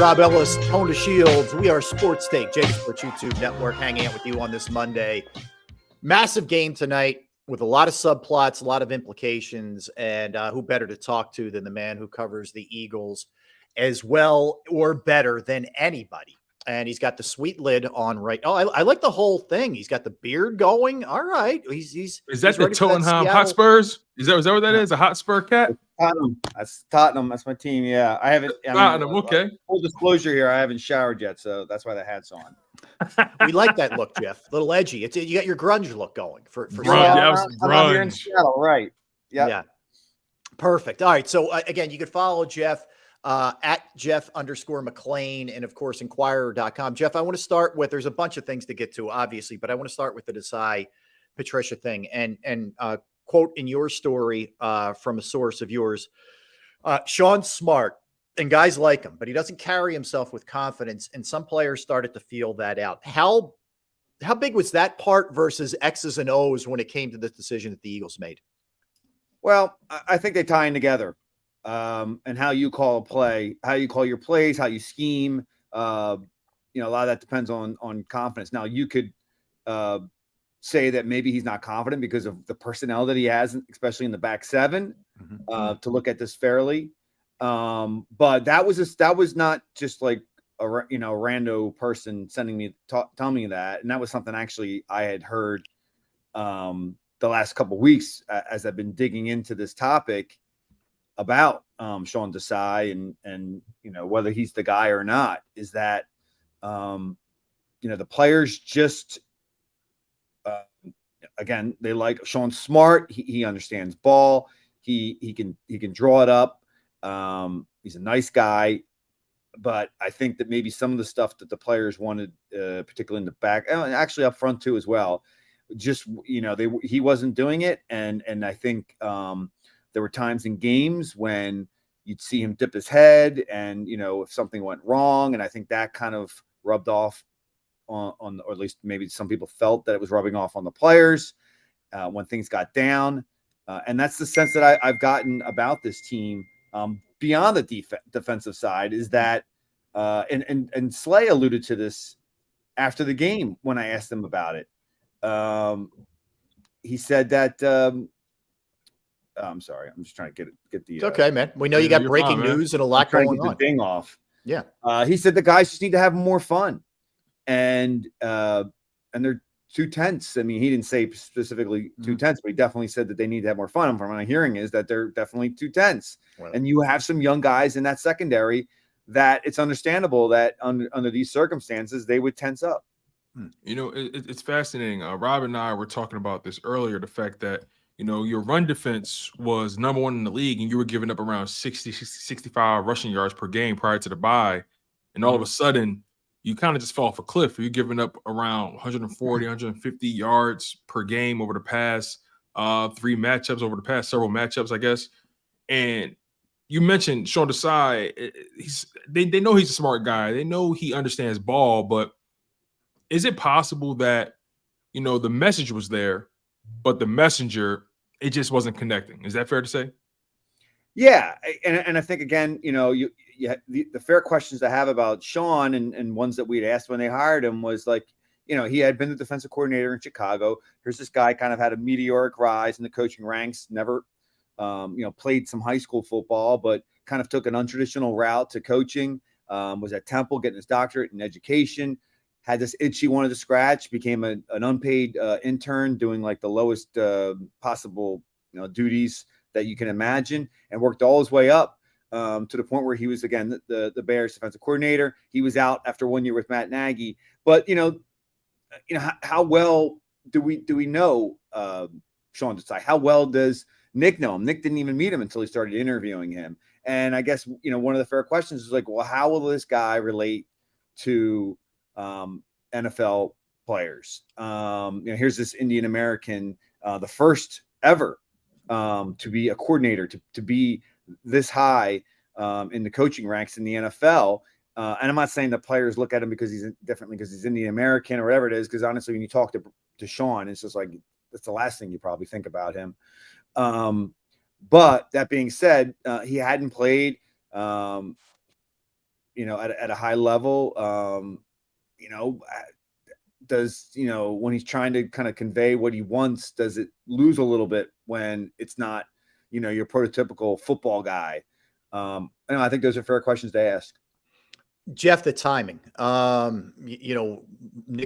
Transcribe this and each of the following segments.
Rob Ellis, Tone to Shields. We are Sports Take, JAKIB Sports YouTube Network, hanging out with you on this Monday. Massive game tonight with a lot of subplots, a lot of implications, and who better to talk to than the man who covers the Eagles as well or better than anybody. And he's got the sweet lid on right. Oh, I like the whole thing. He's got the beard going. All right. He's Is that he's the ready for that Tottenham Seattle- Hotspurs? Is that what that is? A Hotspur cat? Tottenham. That's Tottenham. That's my team. Yeah, I haven't. Tottenham. Okay. Full disclosure here, I haven't showered yet, so that's why the hat's on. We like that look, Jeff. A little edgy. It's you got your grunge look going for Grunge, Seattle. yeah, I'm out here in grunge. Seattle, right? Yep. Yeah. Perfect. All right. So again, you can follow Jeff at Jeff_McLane and of course, Inquirer.com. Jeff, I want to start with, there's a bunch of things to get to, obviously, but I want to start with the Desai Patricia thing and quote in your story from a source of yours, Sean's smart and guys like him, but he doesn't carry himself with confidence. And some players started to feel that out. How big was that part versus X's and O's when it came to this decision that the Eagles made? Well, I think they tie in together. And how you call a play, how you call your plays, how you scheme. A lot of that depends on confidence. Now, you could say that maybe he's not confident because of the personnel that he has, especially in the back seven, to look at this fairly. But that was not just like a rando person sending me telling me that, and that was something actually I had heard the last couple of weeks as I've been digging into this topic about Sean Desai and whether he's the guy or not, is that the players just again, they like Sean's smart. He understands ball. He can draw it up. He's a nice guy, but I think that maybe some of the stuff that the players wanted, particularly in the back, and actually up front too as well, just he wasn't doing it, and I think there were times in games when you'd see him dip his head, and if something went wrong, and I think that kind of rubbed off on or at least maybe some people felt that it was rubbing off on the players when things got down, and that's the sense that I've gotten about this team beyond the defensive side, is that and Slay alluded to this after the game when I asked him about it. He said that. I'm sorry. I'm just trying to get the. It's okay, man. We know you got breaking news and a lot going on. Ding off. Yeah. He said the guys just need to have more fun, and they're too tense. I mean, he didn't say specifically too tense, but he definitely said that they need to have more fun. And from what I'm hearing is that they're definitely too tense. Well, and you have some young guys in that secondary that it's understandable that under these circumstances they would tense up. It's fascinating. Rob and I were talking about this earlier, the fact that your run defense was number one in the league, and you were giving up around 60, 65 rushing yards per game prior to the bye. And all of a sudden, you kind of just fall off a cliff. You're giving up around 140, 150 yards per game over the past several matchups, I guess. And you mentioned Sean Desai. They know he's a smart guy. They know he understands ball, but is it possible that, the message was there, but the messenger, it just wasn't connecting? Is that fair to say? Yeah. And I think, again, the fair questions to have about Sean and ones that we'd asked when they hired him was like, he had been the defensive coordinator in Chicago. Here's this guy kind of had a meteoric rise in the coaching ranks, never, played some high school football, but kind of took an untraditional route to coaching, was at Temple getting his doctorate in education, had this itch he wanted to scratch, became an unpaid intern doing like the lowest possible duties that you can imagine, and worked all his way up to the point where he was, again, the Bears defensive coordinator. He was out after 1 year with Matt Nagy. But, how well do we know Sean Desai? How well does Nick know him? Nick didn't even meet him until he started interviewing him. And I guess, one of the fair questions is like, well, how will this guy relate to NFL players? Here's this Indian American, the first ever to be a coordinator, to be this high in the coaching ranks in the NFL. And I'm not saying that players look at him because he's Indian American or whatever it is, because honestly, when you talk to Sean, it's just like that's the last thing you probably think about him. But that being said, he hadn't played at a high level. You know, does, when he's trying to kind of convey what he wants, does it lose a little bit when it's not, your prototypical football guy? I think those are fair questions to ask. Jeff, the timing. Nick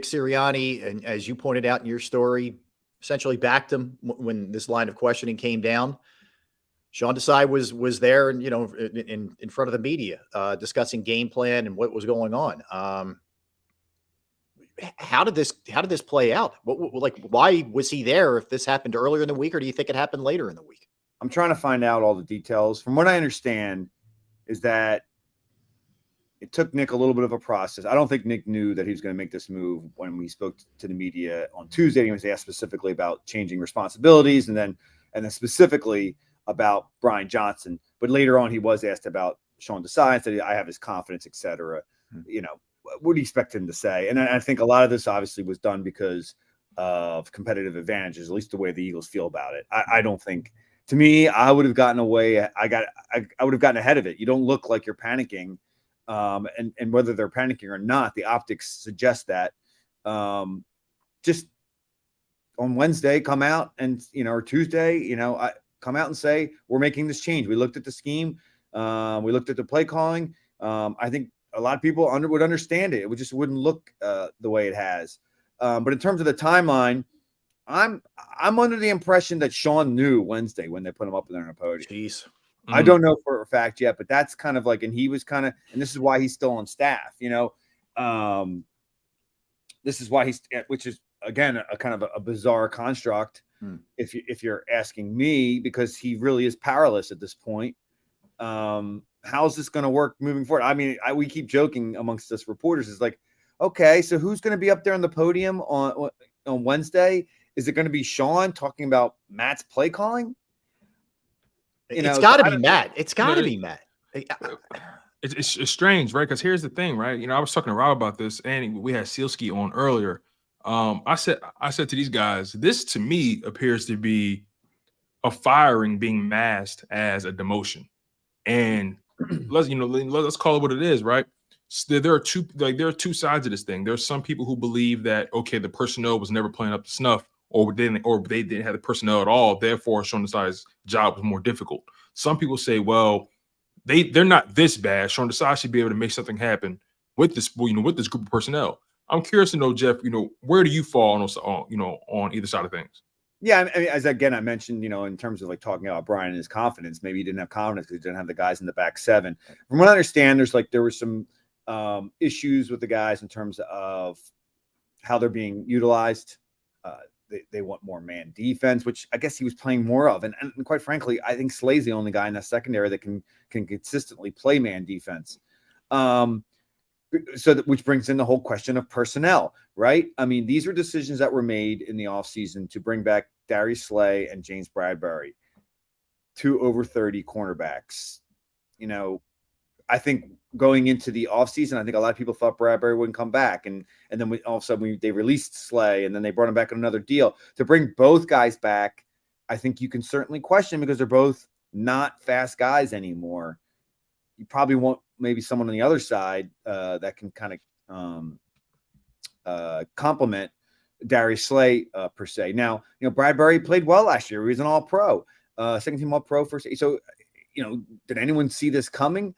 Sirianni, and as you pointed out in your story, essentially backed him when this line of questioning came down. Sean Desai was there, and in front of the media, discussing game plan and what was going on. How did this play out? Why was he there if this happened earlier in the week, or do you think it happened later in the week? I'm trying to find out all the details. From what I understand, is that it took Nick a little bit of a process. I don't think Nick knew that he was going to make this move when we spoke to the media on Tuesday. He was asked specifically about changing responsibilities, and then specifically about Brian Johnson. But later on, he was asked about Sean Desai and said, I have his confidence, etc. What do you expect him to say? And I think a lot of this obviously was done because of competitive advantages, at least the way the Eagles feel about it. I don't think, to me, I would have gotten away. I would have gotten ahead of it. You don't look like you're panicking. And whether they're panicking or not, the optics suggest that. Just on Wednesday, come out and, or Tuesday, come out and say, we're making this change. We looked at the scheme. We looked at the play calling. I think a lot of people would understand it. It just wouldn't look the way it has. But in terms of the timeline, I'm under the impression that Sean knew Wednesday when they put him up there on a podium. Jeez. I don't know for a fact yet, but that's kind of like, and he was kind of, and this is why he's still on staff, this is why which is again, a kind of a bizarre construct. If you're asking me, because he really is powerless at this point. How's this going to work moving forward? I mean, we keep joking amongst us reporters. It's like, okay, so who's going to be up there on the podium on Wednesday? Is it going to be Sean talking about Matt's play calling? It's got to be Matt. It's got to be Matt. It's strange, right? Because here's the thing, right? I was talking to Rob about this, and we had Sealski on earlier. I said to these guys, this to me appears to be a firing being masked as a demotion, and let's call it what it is, right? So there are two sides of this thing. There's some people who believe that, okay, the personnel was never playing up to snuff, or they didn't have the personnel at all. Therefore, Sean Desai's job was more difficult. Some people say, well, they're not this bad. Sean Desai should be able to make something happen with this, with this group of personnel. I'm curious to know, Jeff, where do you fall on either side of things? Yeah, I mean, as again I mentioned, in terms of like talking about Brian and his confidence, maybe he didn't have confidence because he didn't have the guys in the back seven. From what I understand, there were some issues with the guys in terms of how they're being utilized. They want more man defense, which I guess he was playing more of. And quite frankly, I think Slay's the only guy in that secondary that can consistently play man defense. Which brings in the whole question of personnel, right? I mean, these were decisions that were made in the offseason to bring back Darius Slay and James Bradbury, 2 over 30 cornerbacks. I think going into the offseason, I think a lot of people thought Bradbury wouldn't come back. And then all of a sudden they released Slay, and then they brought him back on another deal. To bring both guys back, I think you can certainly question, because they're both not fast guys anymore. You probably want maybe someone on the other side that can kind of complement Darius Slay per se. Now, Bradbury played well last year. He was an All-Pro, second-team All-Pro first. So, did anyone see this coming?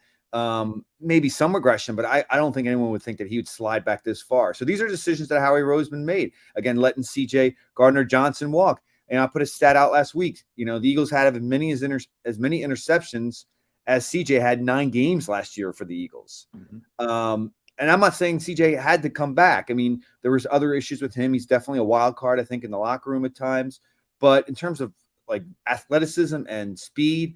Maybe some regression, but I don't think anyone would think that he would slide back this far. So these are decisions that Howie Roseman made. Again, letting CJ Gardner-Johnson walk. And I put a stat out last week. The Eagles had as many interceptions as CJ had 9 games last year for the Eagles. Mm-hmm. And I'm not saying CJ had to come back. I mean, there was other issues with him. He's definitely a wild card, I think, in the locker room at times. But in terms of like athleticism and speed,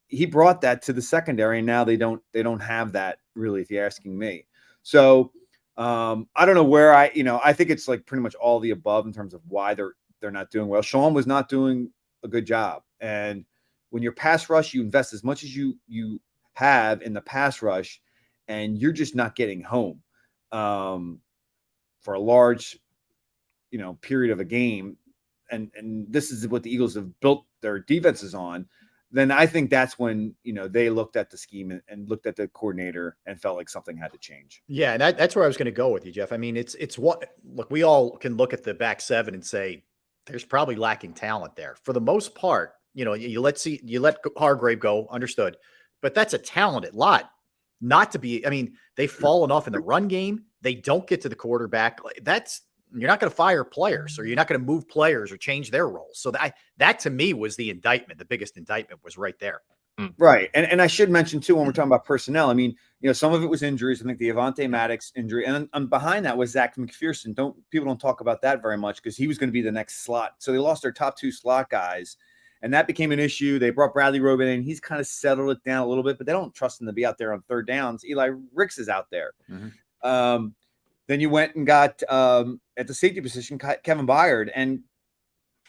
he brought that to the secondary, and now they don't have that really, if you're asking me. So I don't know where I think it's like pretty much all the above in terms of why they're not doing well. Sean was not doing a good job. And when you're pass rush, you invest as much as you have in the pass rush, and you're just not getting home for a large, period of a game. And this is what the Eagles have built their defenses on. then I think that's when, they looked at the scheme and looked at the coordinator and felt like something had to change. Yeah, and that's where I was going to go with you, Jeff. I mean, it's what look, we all can look at the back seven and say there's probably lacking talent there. For the most part, you let Hargrave go, understood, but that's a talented lot. Not to be, I mean, they've fallen off in the run game. They don't get to the quarterback. You're not going to fire players, or you're not going to move players or change their roles. So that to me was the indictment. The biggest indictment was right there. Right. And I should mention too, when we're talking about personnel, I mean, some of it was injuries. I think the Avonte Maddox injury, and behind that was Zach McPherson. People don't talk about that very much because he was going to be the next slot. So they lost their top 2 slot guys, and that became an issue. They brought Bradley Robin in. He's kind of settled it down a little bit, but they don't trust him to be out there on third downs. Eli Ricks is out there. Mm-hmm. Then you went and got at the safety position, Kevin Byard, and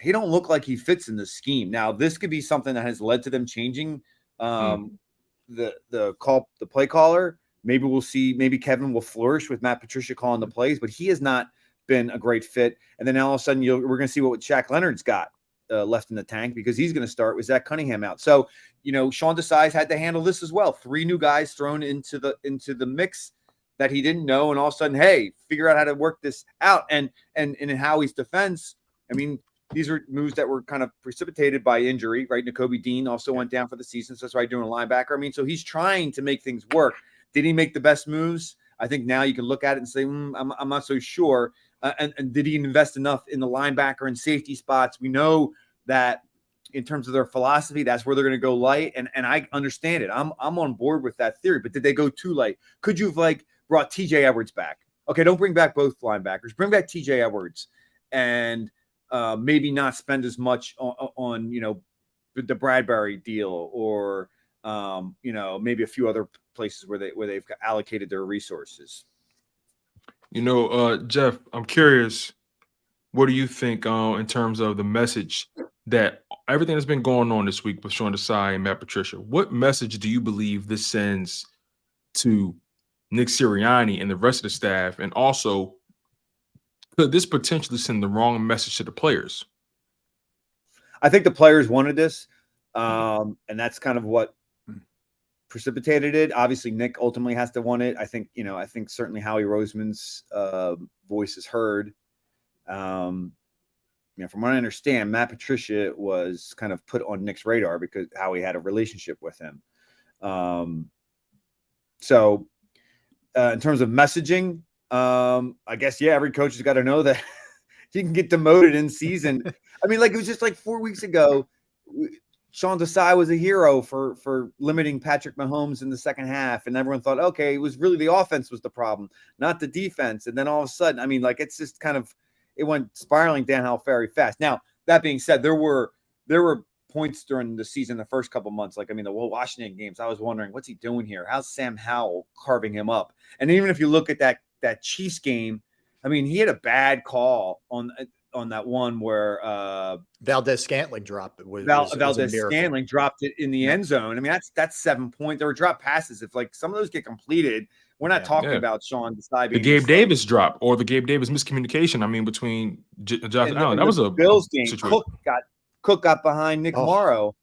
he don't look like he fits in the scheme. Now, this could be something that has led to them changing the play caller. Maybe we'll see. Maybe Kevin will flourish with Matt Patricia calling the plays, but he has not been a great fit. And then all of a sudden, we're going to see what Shaq Leonard's got left in the tank, because he's going to start with Zach Cunningham out. So, Sean Desai had to handle this as well. 3 new guys thrown into the mix that he didn't know, and all of a sudden, hey, figure out how to work this out. And in Howie's defense, I mean, these are moves that were kind of precipitated by injury, right? N'Kobe Dean also went down for the season, so that's why doing a linebacker. I mean, so he's trying to make things work. Did he make the best moves? I think now you can look at it and say, I'm not so sure. And did he invest enough in the linebacker and safety spots? We know that in terms of their philosophy, that's where they're going to go light. And I understand it. I'm on board with that theory. But did they go too light? Could you have brought TJ Edwards back? Okay, don't bring back both linebackers. Bring back TJ Edwards and maybe not spend as much on the Bradbury deal, or maybe a few other places where they've allocated their resources. Jeff, I'm curious, what do you think in terms of the message that everything that's been going on this week with Sean Desai and Matt Patricia? What message do you believe this sends to Nick Sirianni and the rest of the staff? And also, could this potentially send the wrong message to the players? I think the players wanted this, and that's kind of what precipitated it. Obviously, Nick ultimately has to want it. I think certainly Howie Roseman's voice is heard. From what I understand, Matt Patricia was kind of put on Nick's radar because Howie had a relationship with him. So in terms of messaging, I guess, every coach has got to know that he can get demoted in season. I mean, it was just 4 weeks ago, Sean Desai was a hero for limiting Patrick Mahomes in the second half. And everyone thought, okay, it was really the offense was the problem, not the defense. And then all of a sudden, I mean, it's just kind of, it went spiraling downhill very fast. Now, that being said, there were points during the season, the first couple months, the Washington games, I was wondering, what's he doing here? How's Sam Howell carving him up? And even if you look at that Chiefs game, I mean, he had a bad call on that one where Valdez Scantling dropped it. Valdez Scantling dropped it in the end zone. I mean, that's 7 points. There were drop passes. If some of those get completed, we're not talking about Sean Desai. The Gabe Davis drop, or the Gabe Davis miscommunication. I mean, between Josh Allen. That was a Bills game. Situation. Cook got behind Nick Morrow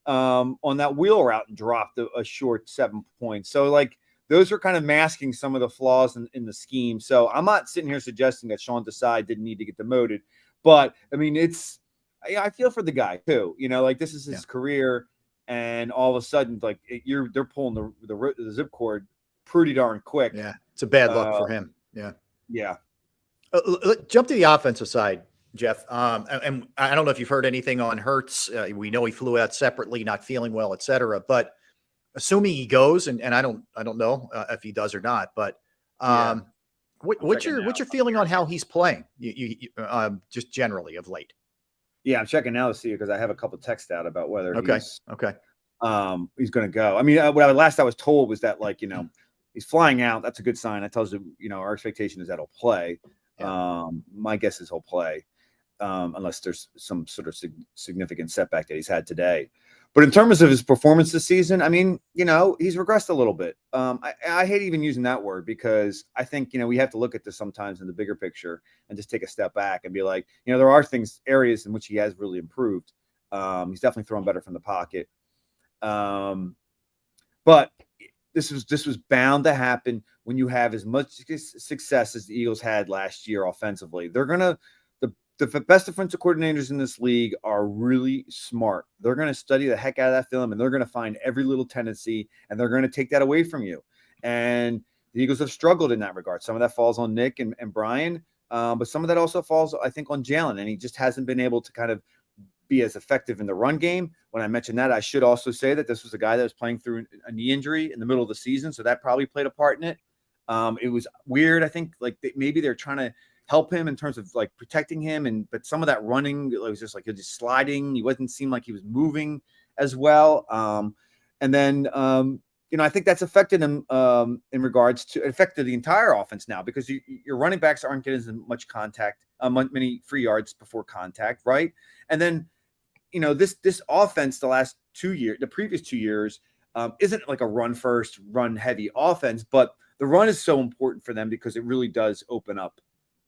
on that wheel route and dropped a short 7 points. So those are kind of masking some of the flaws in the scheme. So I'm not sitting here suggesting that Sean Desai didn't need to get demoted, but I mean, I feel for the guy too. This is his career, and all of a sudden, they're pulling the zip cord pretty darn quick. Yeah, it's a bad look for him. Yeah. Jump to the offensive side, Jeff. And I don't know if you've heard anything on Hurts. We know he flew out separately, not feeling well, et cetera. But assuming he goes, and I don't know if he does or not. But what's your feeling on how he's playing? You just generally of late. Yeah, I'm checking now to see, because I have a couple texts out about whether he's going to go. I mean, last I was told was that he's flying out. That's a good sign. That tells you, our expectation is that he'll play. Yeah. My guess is he'll play, unless there's some sort of significant setback that he's had today. But in terms of his performance this season, I mean, he's regressed a little bit. I hate even using that word, because I think, we have to look at this sometimes in the bigger picture and just take a step back and be like, there are areas in which he has really improved. He's definitely throwing better from the pocket. But this was bound to happen when you have as much success as the Eagles had last year offensively. They're gonna the best defensive coordinators in this league are really smart. They're going to study the heck out of that film, and they're going to find every little tendency, and they're going to take that away from you. And the Eagles have struggled in that regard. Some of that falls on Nick and Brian, but some of that also falls, I think, on Jalen, and he just hasn't been able to kind of be as effective in the run game. When I mentioned that, I should also say that this was a guy that was playing through a knee injury in the middle of the season, so that probably played a part in it. It was weird. I think maybe they're trying to help him in terms of like protecting him, but some of that running, it was just like he was just sliding. He wasn't seem like he was moving as well. And then I think that's affected him in regards to affected the entire offense now, because your running backs aren't getting as much contact, many free yards before contact, right? And then this offense the previous 2 years isn't like a run first, run heavy offense, but the run is so important for them because it really does open up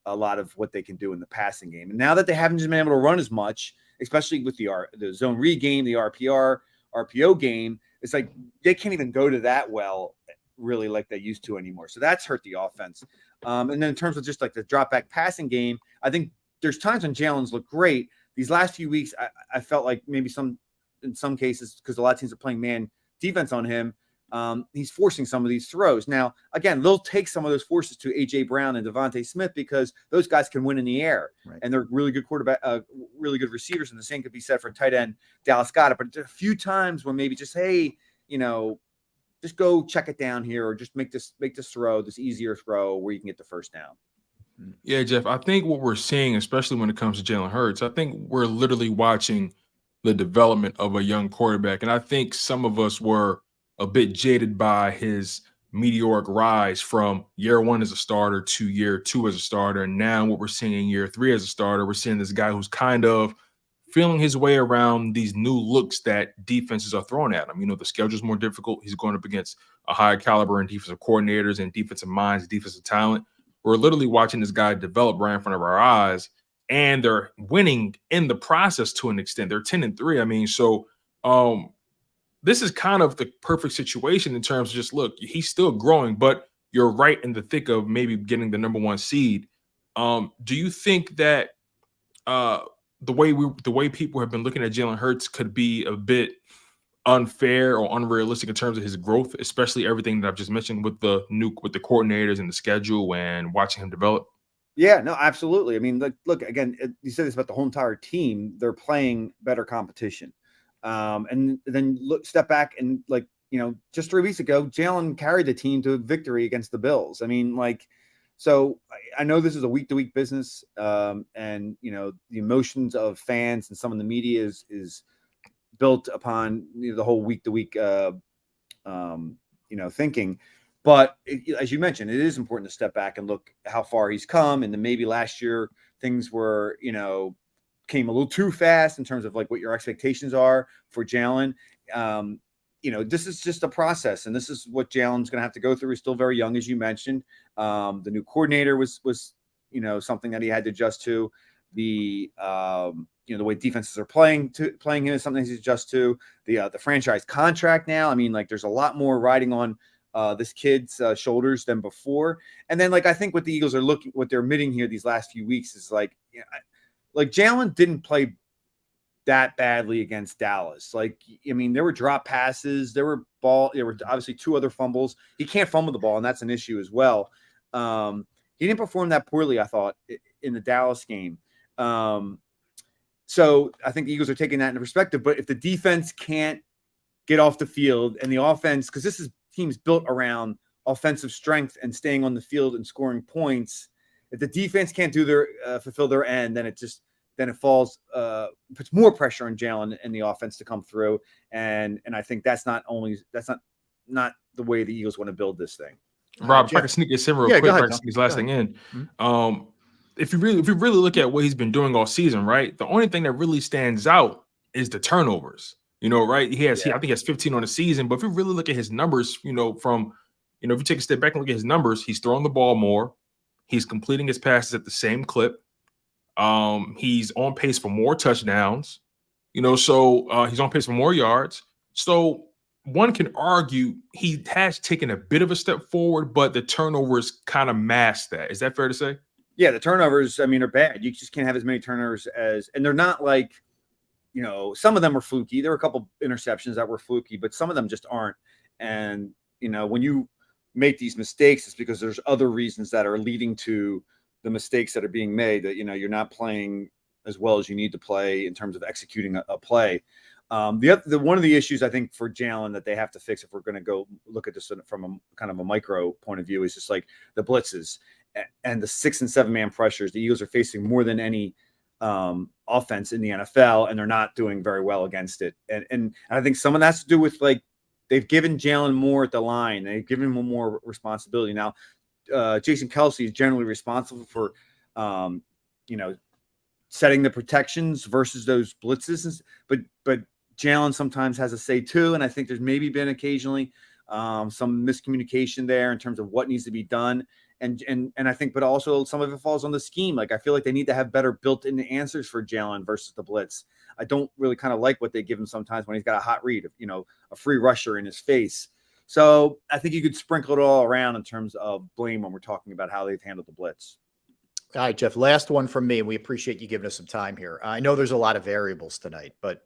a lot of what they can do in the passing game. And now that they haven't just been able to run as much, especially with the zone read game, the RPO game, it's like they can't even go to that well, really, like they used to anymore. So that's hurt the offense. And then in terms of just like the drop back passing game, I think there's times when Jalen's look great. These last few weeks, I felt like maybe in some cases, because a lot of teams are playing man defense on him, he's forcing some of these throws. Now, again, they'll take some of those forces to A.J. Brown and Devontae Smith because those guys can win in the air, right? And they're really good really good receivers. And the same could be said for tight end Dallas Goedert. But a few times where maybe just, hey, just go check it down here, or just make this throw, this easier throw where you can get the first down. Yeah, Jeff, I think what we're seeing, especially when it comes to Jalen Hurts, I think we're literally watching the development of a young quarterback. And I think some of us were a bit jaded by his meteoric rise from year one as a starter to year two as a starter. And now what we're seeing in year three as a starter, we're seeing this guy who's kind of feeling his way around these new looks that defenses are throwing at him. The schedule's more difficult. He's going up against a higher caliber in defensive coordinators and defensive minds, defensive talent. We're literally watching this guy develop right in front of our eyes, and they're winning in the process to an extent. They're 10-3. So this is kind of the perfect situation in terms of just, look, he's still growing, but you're right in the thick of maybe getting the number one seed. Do you think that the way people have been looking at Jalen Hurts could be a bit unfair or unrealistic in terms of his growth, especially everything that I've just mentioned with the coordinators and the schedule and watching him develop? Yeah, no, absolutely. Look, again, you said this about the whole entire team. They're playing better competition. And then step back and just 3 weeks ago, Jalen carried the team to a victory against the Bills. So I know this is a week-to-week business, and the emotions of fans and some of the media is built upon the whole week-to-week thinking. But as you mentioned, it is important to step back and look how far he's come. And then maybe last year things were came a little too fast in terms of like what your expectations are for Jalen. This is just a process, and this is what Jalen's going to have to go through. He's still very young, as you mentioned. The new coordinator was something that he had to adjust to. The way defenses are playing him is something he's adjust to. The franchise contract now. There's a lot more riding on this kid's shoulders than before. And then I think what the Eagles are what they're admitting here these last few weeks is like Jalen didn't play that badly against Dallas. There were drop passes, there were obviously 2 other fumbles. He can't fumble the ball, and that's an issue as well. He didn't perform that poorly, I thought, in the Dallas game. So I think the Eagles are taking that into perspective. But if the defense can't get off the field and the offense, because this is teams built around offensive strength and staying on the field and scoring points, if the defense can't do their fulfill their end, then it falls, puts more pressure on Jalen and the offense to come through. And I think that's not the way the Eagles want to build this thing. Rob, if I can sneak this in real quick, if I can sneak this last thing in. Mm-hmm. If you really look at what he's been doing all season, right? The only thing that really stands out is the turnovers. Right? I think he has 15 on the season, but if you really look at his numbers, if you take a step back and look at his numbers, he's throwing the ball more. He's completing his passes at the same clip. He's on pace for more touchdowns, so he's on pace for more yards. So one can argue he has taken a bit of a step forward, but the turnovers kind of mask that. Is that fair to say? Yeah, the turnovers, I mean, are bad. You just can't have as many turnovers and they're not like, some of them are fluky. There were a couple interceptions that were fluky, but some of them just aren't. And, when you make these mistakes, it's because there's other reasons that are leading to the mistakes that are being made, that, you're not playing as well as you need to play in terms of executing a play. One of the issues I think for Jalen that they have to fix, if we're going to go look at this from a kind of a micro point of view, is just like the blitzes and the 6 and 7 man pressures. The Eagles are facing more than any offense in the NFL, and they're not doing very well against it. And I think some of that's to do with, like, they've given Jalen more at the line. They've given him more responsibility. Now, Jason Kelce is generally responsible for, setting the protections versus those blitzes. But Jalen sometimes has a say too. And I think there's maybe been occasionally some miscommunication there in terms of what needs to be done. And I think, but also some of it falls on the scheme. Like, I feel like they need to have better built-in answers for Jalen versus the blitz. I don't really kind of like what they give him sometimes when he's got a hot read, a free rusher in his face. So I think you could sprinkle it all around in terms of blame when we're talking about how they've handled the blitz. All right, Jeff, last one from me, and we appreciate you giving us some time here. I know there's a lot of variables tonight, but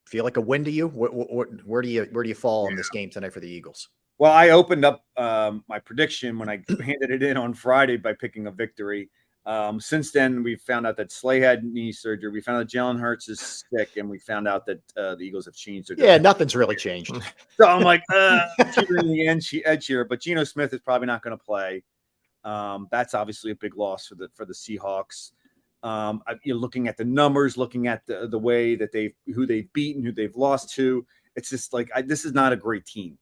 feel like a win to you? Where do you fall on this game tonight for the Eagles? Well, I opened up my prediction when I handed it in on Friday by picking a victory. Since then, we found out that Slay had knee surgery. We found out Jalen Hurts is sick, and we found out that the Eagles have changed their defense. Yeah, nothing's really changed. So I'm like, in the edge here. But Geno Smith is probably not going to play. That's obviously a big loss for the Seahawks. You're looking at the numbers, looking at the way that who they've beaten, who they've lost to. It's just like, this is not a great team.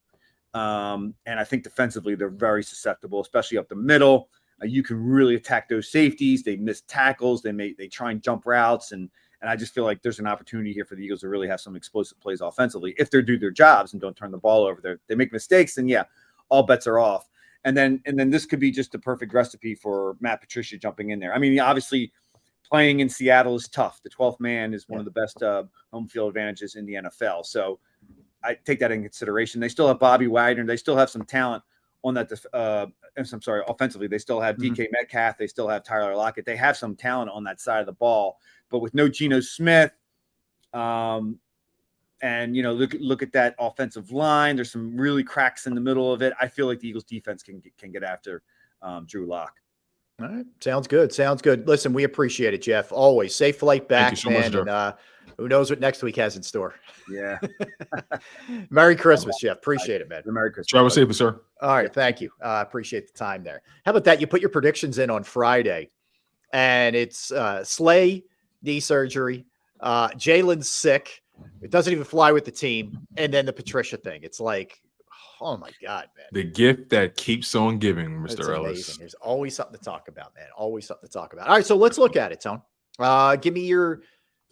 And I think defensively they're very susceptible, especially up the middle. You can really attack those safeties. They miss tackles. They try and jump routes, and I just feel like there's an opportunity here for the Eagles to really have some explosive plays offensively if they do their jobs and don't turn the ball over. They make mistakes, then yeah, all bets are off. And then this could be just the perfect recipe for Matt Patricia jumping in there. I mean, obviously, playing in Seattle is tough. The 12th man is one of the best home field advantages in the NFL. So I take that in consideration. They still have Bobby Wagner. They still have some talent on that. Offensively, they still have DK Metcalf. They still have Tyler Lockett. They have some talent on that side of the ball. But with no Geno Smith, and look at that offensive line. There's some really cracks in the middle of it. I feel like the Eagles defense can get after Drew Lock. All right. Sounds good. Listen, we appreciate it, Jeff. Always safe flight back, Thank you so much, Jeff. And who knows what next week has in store. Yeah. Merry Christmas, Jeff. Appreciate it, man. Merry Christmas. Travel safe, sir. All right. Thank you. Appreciate the time there. How about that? You put your predictions in on Friday, and it's Slay, knee surgery, Jalen's sick. It doesn't even fly with the team. And then the Patricia thing. It's like, oh my God, man. The gift that keeps on giving, Mr. Ellis. There's always something to talk about, man. Always something to talk about. All right, so let's look at it, Tone. Give me your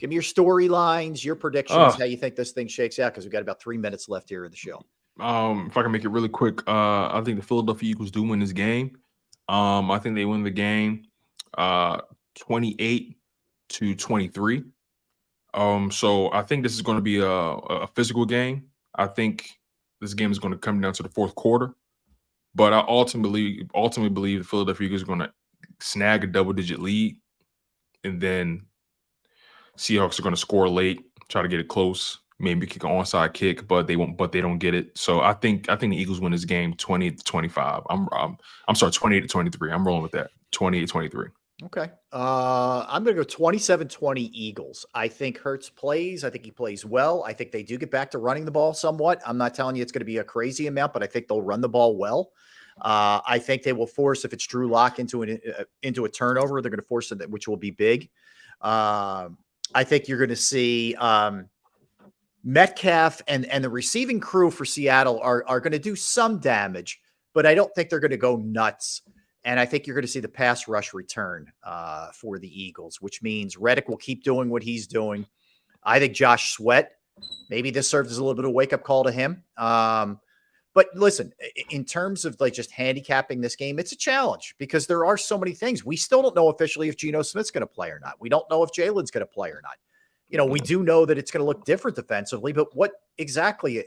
storylines, your predictions, how you think this thing shakes out, because we've got about 3 minutes left here in the show. If I can make it really quick, I think the Philadelphia Eagles do win this game. I think they win the game 28-23. So I think this is going to be a physical game. I think this game is going to come down to the fourth quarter, but I ultimately believe the Philadelphia Eagles are going to snag a double-digit lead, and then Seahawks are going to score late, try to get it close, maybe kick an onside kick, but they won't. But they don't get it. So I think the Eagles win this game 20-25. I'm sorry, 28-23. I'm rolling with that. 28-23. Okay. I'm going to go 27-20 Eagles. I think Hurts plays. I think he plays well. I think they do get back to running the ball somewhat. I'm not telling you it's going to be a crazy amount, but I think they'll run the ball well. I think they will force, if it's Drew Lock into a turnover, they're going to force it, which will be big. I think you're going to see Metcalf and the receiving crew for Seattle are going to do some damage, but I don't think they're going to go nuts. And I think you're going to see the pass rush return for the Eagles, which means Reddick will keep doing what he's doing. I think Josh Sweat, maybe this serves as a little bit of a wake-up call to him. But listen, in terms of like just handicapping this game, it's a challenge because there are so many things. We still don't know officially if Geno Smith's going to play or not. We don't know if Jalen's going to play or not. we do know that it's going to look different defensively, but what exactly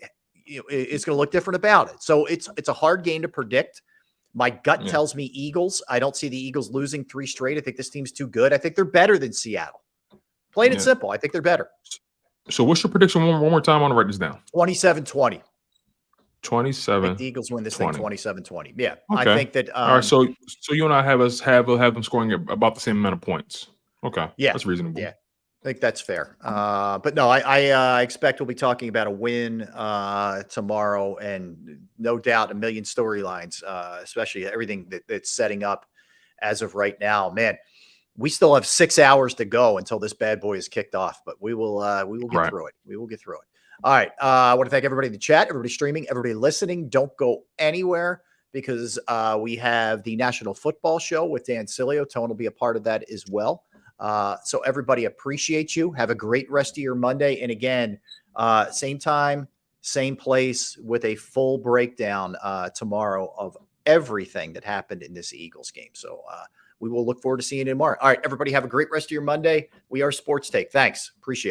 is going to look different about it? So it's a hard game to predict. My gut tells me Eagles. I don't see the Eagles losing 3 straight. I think this team's too good. I think they're better than Seattle. Plain and simple. I think they're better. So what's your prediction one more time? I want to write this down. 27-20. 27. The Eagles win this thing 27-20. Yeah. Okay. I think that all right. So you and I have them scoring about the same amount of points. Okay. Yeah. That's reasonable. Yeah. I think that's fair. But no, I expect we'll be talking about a win tomorrow, and no doubt a million storylines, especially everything that's setting up as of right now. Man, we still have 6 hours to go until this bad boy is kicked off, but we will get through it. We will get through it. All right. I want to thank everybody in the chat, everybody streaming, everybody listening. Don't go anywhere, because we have the National Football Show with Dan Cilio. Tone will be a part of that as well. So everybody, appreciate you. Have a great rest of your Monday. And again, same time, same place, with a full breakdown tomorrow of everything that happened in this Eagles game. So we will look forward to seeing you tomorrow. All right, everybody, have a great rest of your Monday. We are Sports Take. Thanks. Appreciate it.